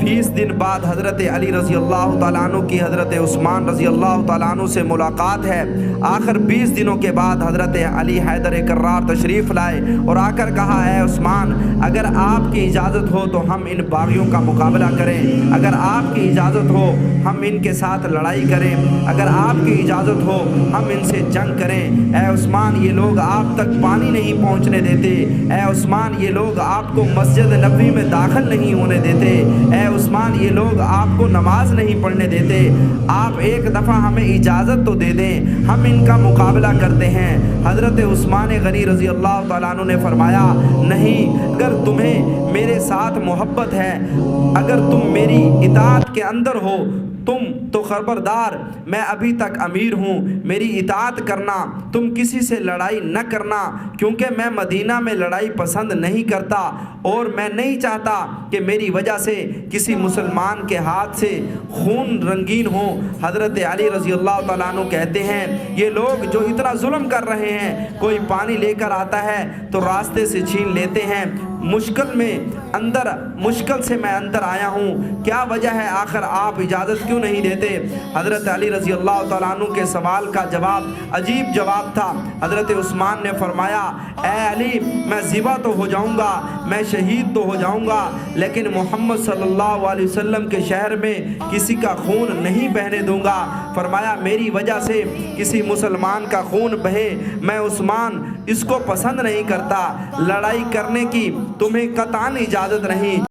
20 दिन बाद हज़रत अली रज़ी अल्लाह ताला अन्हु की हज़रत उस्मान रज़ी अल्लाह ताला अन्हु से मुलाकात है। आखिर 20 दिनों के बाद हज़रत अली हैदर कर्रार तशरीफ़ लाए और आकर कहा, है उस्मान, अगर आपकी इजाज़त हो तो हम इन बागियों का मुकाबला करें, अगर आपकी इजाज़त हो हम इनके साथ लड़ाई करें, अगर आपकी इजाज़त हो हम इनसे जंग करें। ऐ उस्मान, ये लोग आप तक पानी नहीं पहुंचने देते। ऐ उस्मान, ये लोग आपको मस्जिद नबवी में दाखिल नहीं होने देते। ऐ उस्मान, ये लोग आपको नमाज नहीं पढ़ने देते। आप एक दफ़ा हमें इजाज़त तो दे दें, हम इनका मुकाबला करते हैं। हज़रत उस्मान गनी रज़ी अल्लाह ताला अन्हु ने फरमाया, नहीं, अगर तुम्हें मेरे साथ मोहब्बत है, अगर तुम मेरी इताअत के अंदर हो तुम तो खबरदार, मैं अभी तक अमीर हूँ, मेरी इताअत करना, तुम किसी से लड़ाई न करना, क्योंकि मैं मदीना में लड़ाई पसंद नहीं करता और मैं नहीं चाहता कि मेरी वजह से किसी मुसलमान के हाथ से खून रंगीन हो। हज़रत अली रज़ी अल्लाह ताला अन्हु कहते हैं, ये लोग जो इतना जुल्म कर रहे हैं, कोई पानी लेकर आता है तो रास्ते से छीन लेते हैं, मुश्किल से मैं अंदर आया हूँ, क्या वजह है, आखिर आप इजाज़त क्यों नहीं देते। हज़रत अली रज़ी अल्लाह ताला अन्हु के सवाल का जवाब अजीब जवाब था। हज़रत उस्मान ने फरमाया, ऐ अली, मैं ज़िबा तो हो जाऊँगा, मैं शहीद तो हो जाऊँगा, लेकिन मोहम्मद सल्लल्लाहु अलैहि वसल्लम के शहर में किसी का खून नहीं बहने दूँगा। फरमाया, मेरी वजह से किसी मुसलमान का खून बहे, मैं उस्मान इसको पसंद नहीं करता। लड़ाई करने की तुम्हें कतई इजाज़त नहीं।